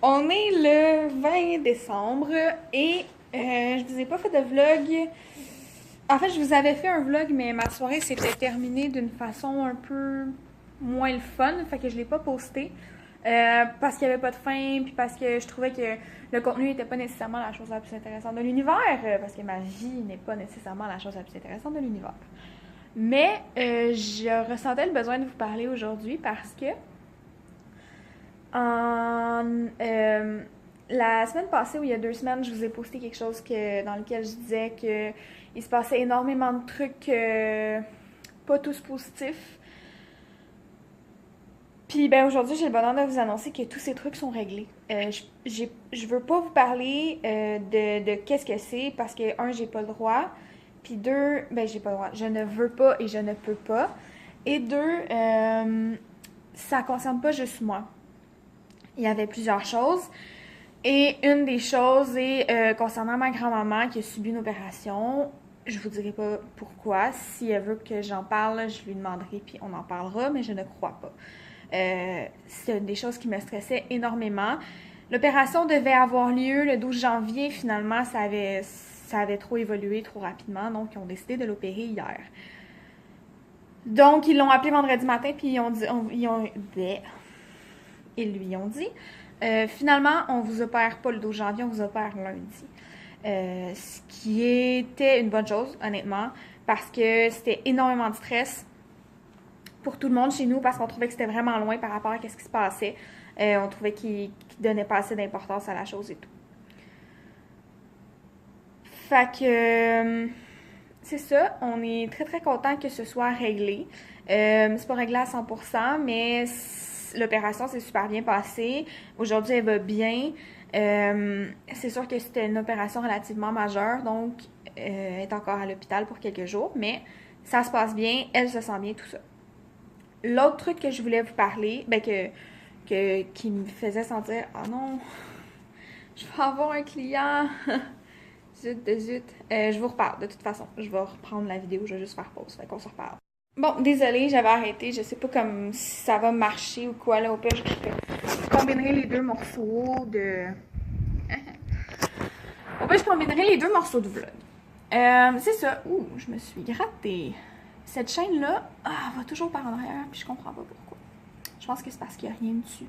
On est le 20 décembre et je vous ai pas fait de vlog. En fait, je vous avais fait un vlog, mais ma soirée s'était terminée d'une façon un peu moins le fun, fait que je l'ai pas posté. Parce qu'il n'y avait pas de fin, puis parce que je trouvais que le contenu n'était pas nécessairement la chose la plus intéressante de l'univers, parce que ma vie n'est pas nécessairement la chose la plus intéressante de l'univers. Mais je ressentais le besoin de vous parler aujourd'hui parce que en, la semaine passée, ou il y a 2 semaines, je vous ai posté quelque chose dans lequel je disais que il se passait énormément de trucs pas tous positifs. Puis ben aujourd'hui, j'ai le bonheur de vous annoncer que tous ces trucs sont réglés. Je veux pas vous parler de qu'est-ce que c'est parce que, un, j'ai pas le droit. Puis deux, ben j'ai pas le droit. Je ne veux pas et je ne peux pas. Et deux, ça concerne pas juste moi. Il y avait plusieurs choses. Et une des choses est concernant ma grand-maman qui a subi une opération. Je vous dirai pas pourquoi. Si elle veut que j'en parle, je lui demanderai puis on en parlera, mais je ne crois pas. C'est des choses qui me stressaient énormément. L'opération devait avoir lieu le 12 janvier. Finalement, ça avait trop évolué trop rapidement, donc ils ont décidé de l'opérer hier. Donc, ils l'ont appelé vendredi matin, puis ils lui ont dit finalement, on vous opère pas le 12 janvier, on vous opère lundi. Ce qui était une bonne chose, honnêtement, parce que c'était énormément de stress pour tout le monde chez nous, parce qu'on trouvait que c'était vraiment loin par rapport à ce qui se passait. On trouvait qu'il donnait pas assez d'importance à la chose et tout. Fait que c'est ça, on est très très content que ce soit réglé. C'est pas réglé à 100%, mais l'opération s'est super bien passée. Aujourd'hui, elle va bien. C'est sûr que c'était une opération relativement majeure, donc elle est encore à l'hôpital pour quelques jours, mais ça se passe bien, elle se sent bien, tout ça. L'autre truc que je voulais vous parler, qui me faisait sentir, oh non, je vais avoir un client. Zut de zut. Je vous reparle de toute façon. Je vais reprendre la vidéo, je vais juste faire pause. Fait qu'on se reparle. Bon, désolée, j'avais arrêté. Je sais pas comme si ça va marcher ou quoi. Là, au pire, je combinerai les deux morceaux de. Au pire, je combinerai les deux morceaux de vlog. C'est ça. Ouh, je me suis grattée. Cette chaîne-là, va toujours par en arrière, puis je comprends pas pourquoi. Je pense que c'est parce qu'il n'y a rien dessus.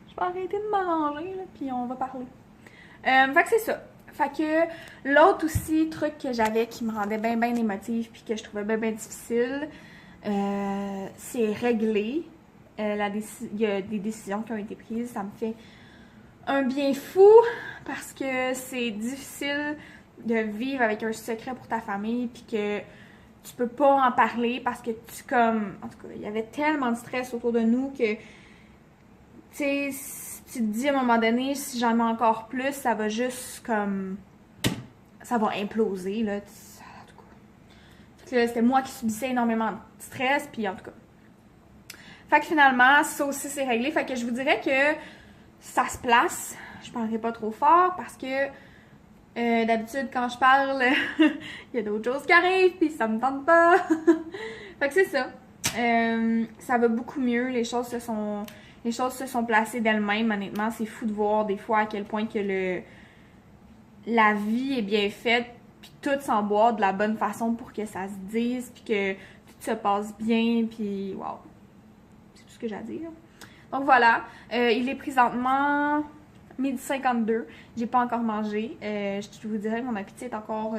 Je vais arrêter de m'arranger, là, puis on va parler. Fait que c'est ça. Fait que l'autre aussi truc que j'avais qui me rendait bien bien émotive puis que je trouvais bien bien difficile, c'est régler. Il y a des décisions qui ont été prises. Ça me fait un bien fou parce que c'est difficile de vivre avec un secret pour ta famille puis que tu peux pas en parler parce que en tout cas, il y avait tellement de stress autour de nous que tu sais, tu te dis à un moment donné, si j'en ai encore plus, ça va juste comme. Ça va imploser, là. En tout cas. Fait que là, c'était moi qui subissais énormément de stress, puis en tout cas. Fait que finalement, ça aussi, c'est réglé. Fait que je vous dirais que ça se place. Je parlerai pas trop fort parce que d'habitude, quand je parle, il y a d'autres choses qui arrivent, puis ça me tente pas. Fait que c'est ça. Ça va beaucoup mieux. Les choses se sont placées d'elles-mêmes, honnêtement. C'est fou de voir des fois à quel point que la vie est bien faite, puis tout s'emboîte de la bonne façon pour que ça se dise, puis que tout se passe bien, puis wow. C'est tout ce que j'ai à dire. Donc voilà, il est présentement 12h52. J'ai pas encore mangé. Je vous dirais que mon appétit est encore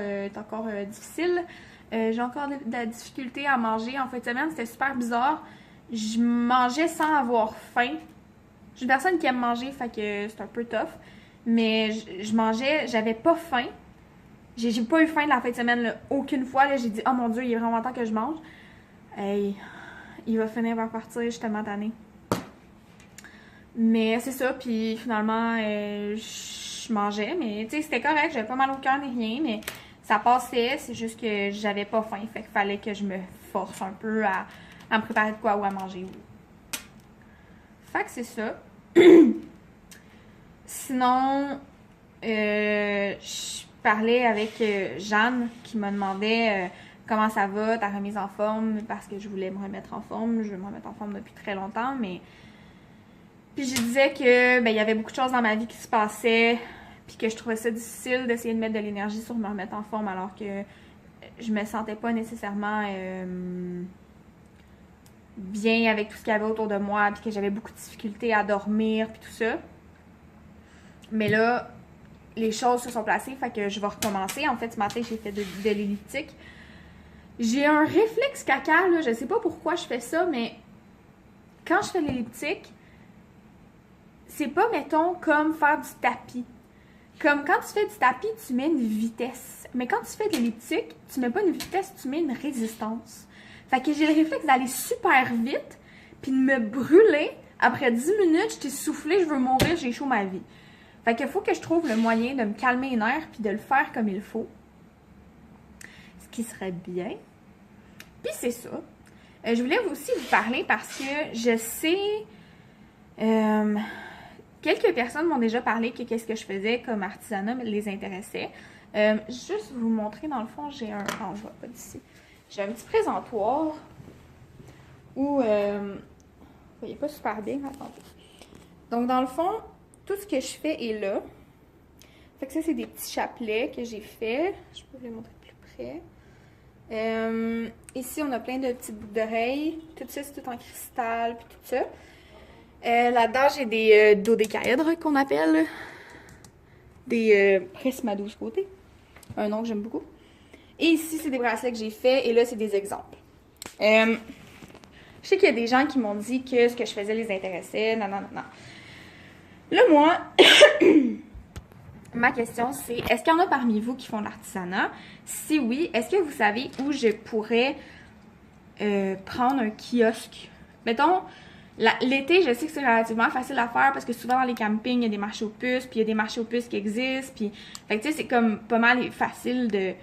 difficile. J'ai encore de la difficulté à manger. En fin de semaine, c'était super bizarre. Je mangeais sans avoir faim. Je suis une personne qui aime manger, fait que c'est un peu tough. Mais je mangeais, j'avais pas faim. J'ai pas eu faim de la fin de semaine, là, aucune fois. Là, j'ai dit, oh mon Dieu, il est vraiment temps que je mange. Hey, il va finir par partir, je suis tellement tannée. Mais c'est ça, puis finalement, je mangeais, mais tu sais, c'était correct, j'avais pas mal au cœur ni rien, mais ça passait, c'est juste que j'avais pas faim, fait qu'il fallait que je me force un peu à me préparer de quoi ou à manger. Fait que c'est ça. Sinon, je parlais avec Jeanne qui me demandait comment ça va, ta remise en forme, parce que je voulais me remettre en forme. Je veux me remettre en forme depuis très longtemps, mais... Puis je disais que, ben, il y avait beaucoup de choses dans ma vie qui se passaient, puis que je trouvais ça difficile d'essayer de mettre de l'énergie sur me remettre en forme, alors que je me sentais pas nécessairement bien avec tout ce qu'il y avait autour de moi, puis que j'avais beaucoup de difficultés à dormir, puis tout ça. Mais là, les choses se sont placées, fait que je vais recommencer. En fait, ce matin, j'ai fait de l'elliptique. J'ai un réflexe caca, là, je sais pas pourquoi je fais ça, mais quand je fais l'elliptique, c'est pas, mettons, comme faire du tapis. Comme quand tu fais du tapis, tu mets une vitesse. Mais quand tu fais de l'elliptique, tu mets pas une vitesse, tu mets une résistance. Fait que j'ai le réflexe d'aller super vite, puis de me brûler. Après 10 minutes, je t'ai soufflé, je veux mourir, j'ai chaud ma vie. Fait qu'il faut que je trouve le moyen de me calmer les nerfs, puis de le faire comme il faut. Ce qui serait bien. Puis c'est ça. Je voulais aussi vous parler parce que je sais... quelques personnes m'ont déjà parlé que qu'est-ce que je faisais comme artisanat les intéressait. Juste vous montrer, dans le fond, j'ai un... Oh, je vois pas d'ici. J'ai un petit présentoir où... vous voyez pas super bien, attendez. Donc, dans le fond, tout ce que je fais est là. Fait que ça, c'est des petits chapelets que j'ai fait. Je peux vous les montrer plus près. Ici, on a plein de petites boucles d'oreilles. Tout ça, c'est tout en cristal, puis tout ça. Là-dedans, j'ai des dodécaèdres qu'on appelle. Des prismes à 12 côtés. Un nom que j'aime beaucoup. Et ici, c'est des bracelets que j'ai faits. Et là, c'est des exemples. Je sais qu'il y a des gens qui m'ont dit que ce que je faisais les intéressait. Non, non, non, non. Là, moi, ma question, c'est est-ce qu'il y en a parmi vous qui font de l'artisanat? Si oui, est-ce que vous savez où je pourrais prendre un kiosque? Mettons, l'été, je sais que c'est relativement facile à faire parce que souvent dans les campings, il y a des marchés aux puces, puis il y a des marchés aux puces qui existent, puis... Fait que tu sais, c'est comme pas mal facile de...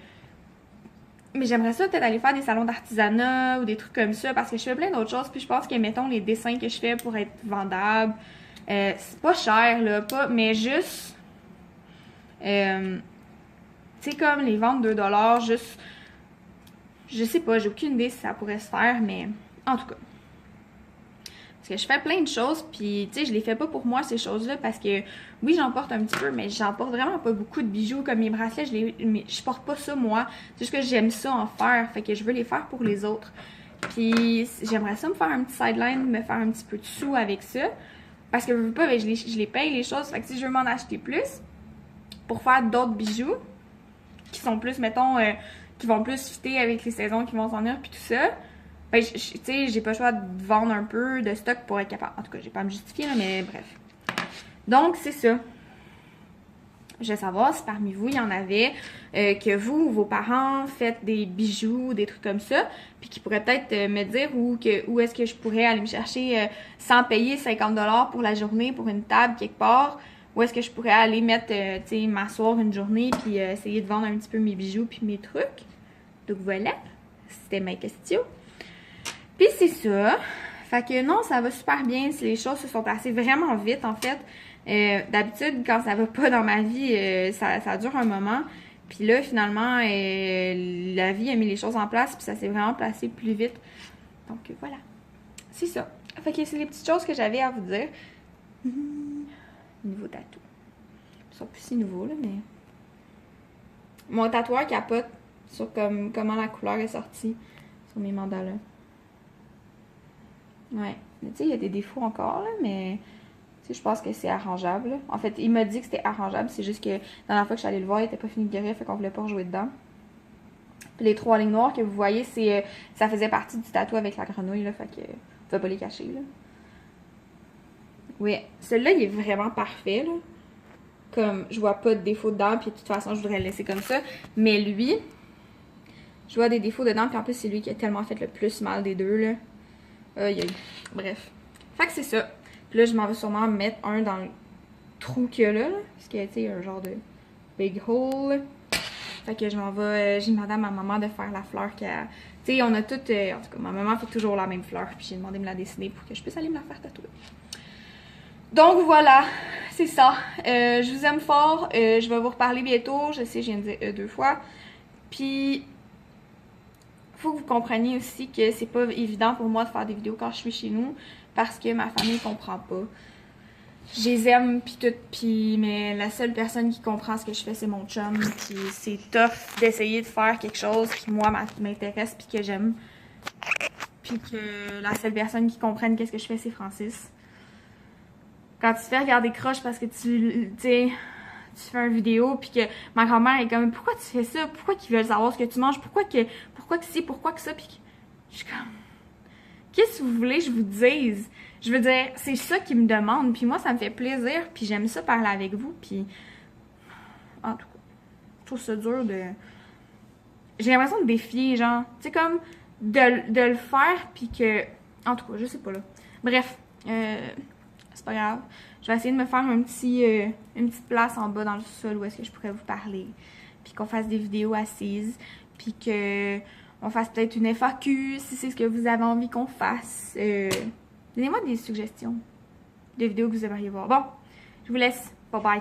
Mais j'aimerais ça peut-être aller faire des salons d'artisanat ou des trucs comme ça parce que je fais plein d'autres choses, puis je pense que, mettons, les dessins que je fais pour être vendables, c'est pas cher, là, mais juste... tu sais, comme les ventes 2$, juste... Je sais pas, j'ai aucune idée si ça pourrait se faire, mais en tout cas... Parce que je fais plein de choses, puis tu sais, je les fais pas pour moi, ces choses-là, parce que oui, j'en porte un petit peu, mais j'en porte vraiment pas beaucoup de bijoux. Comme mes bracelets, je porte pas ça moi. C'est juste que j'aime ça en faire, fait que je veux les faire pour les autres. Puis j'aimerais ça me faire un petit sideline, me faire un petit peu de sous avec ça. Parce que je veux pas, ben, je les paye les choses, fait que si je veux m'en acheter plus, pour faire d'autres bijoux, qui sont plus, mettons, qui vont plus fitter avec les saisons qui vont s'en venir, puis tout ça. Ben, tu sais, j'ai pas le choix de vendre un peu de stock pour être capable. En tout cas, j'ai pas à me justifier, là, mais bref. Donc, c'est ça. Je veux savoir si parmi vous, il y en avait que vous ou vos parents faites des bijoux, des trucs comme ça, puis qui pourraient peut-être me dire où est-ce que je pourrais aller me chercher sans payer 50$ pour la journée, pour une table quelque part. Où est-ce que je pourrais aller mettre, tu sais, m'asseoir une journée, puis essayer de vendre un petit peu mes bijoux puis mes trucs. Donc voilà, c'était ma question. Puis c'est ça. Fait que non, ça va super bien. Les choses se sont passées vraiment vite, en fait. D'habitude, quand ça va pas dans ma vie, ça dure un moment. Puis là, finalement, la vie a mis les choses en place, puis ça s'est vraiment placé plus vite. Donc voilà. C'est ça. Fait que c'est les petites choses que j'avais à vous dire. Niveau tatou. Ils sont plus si nouveaux, là, mais... Mon tatoueur capote sur comment la couleur est sortie sur mes mandalas. Ouais. Tu sais, il y a des défauts encore, là, mais... Tu sais, je pense que c'est arrangeable, là. En fait, il m'a dit que c'était arrangeable. C'est juste que, la dernière fois que je suis allée le voir, il était pas fini de guérir, fait qu'on voulait pas rejouer dedans. Puis les 3 lignes noires que vous voyez, c'est... ça faisait partie du tatou avec la grenouille, là, fait que... on va pas les cacher, là. Oui, celui-là, il est vraiment parfait, là. Comme, je vois pas de défaut dedans, puis de toute façon, je voudrais le laisser comme ça. Mais lui, je vois des défauts dedans, puis en plus, c'est lui qui a tellement fait le plus mal des deux, là. Bref. Fait que c'est ça. Puis là, je m'en vais sûrement mettre un dans le trou qu'il y a là, parce qu'il y a, tu sais, un genre de big hole. Fait que je m'en vais, j'ai demandé à ma maman de faire la fleur qu'elle... Tu sais, on a toutes... en tout cas, ma maman fait toujours la même fleur, puis j'ai demandé de me la dessiner pour que je puisse aller me la faire tatouer. Donc voilà, c'est ça. Je vous aime fort. Je vais vous reparler bientôt. Je sais, je viens de dire 2 fois. Puis, faut que vous compreniez aussi que c'est pas évident pour moi de faire des vidéos quand je suis chez nous parce que ma famille comprend pas. Je les aime pis tout, pis mais la seule personne qui comprend ce que je fais c'est mon chum, pis c'est tough d'essayer de faire quelque chose qui moi m'intéresse pis que j'aime, pis que la seule personne qui comprenne qu'est-ce que je fais c'est Francis. Quand tu te fais regarder croche parce que tu fais une vidéo pis que ma grand-mère est comme pourquoi tu fais ça, pourquoi qu'ils veulent savoir ce que tu manges, pourquoi que ci, pourquoi que ça, pis je suis comme qu'est-ce que vous voulez que je vous dise? Je veux dire, c'est ça qu'ils me demandent, puis moi, ça me fait plaisir, puis j'aime ça parler avec vous, puis... En tout cas, je trouve ça dur de... J'ai l'impression de défier, genre, tu sais, comme de le faire, puis que... En tout cas, je sais pas, là. Bref, c'est pas grave. Je vais essayer de me faire une petite place en bas dans le sol où est-ce que je pourrais vous parler, puis qu'on fasse des vidéos assises, puis que... On fasse peut-être une FAQ, si c'est ce que vous avez envie qu'on fasse. Donnez-moi des suggestions de vidéos que vous aimeriez voir. Bon, je vous laisse. Bye bye.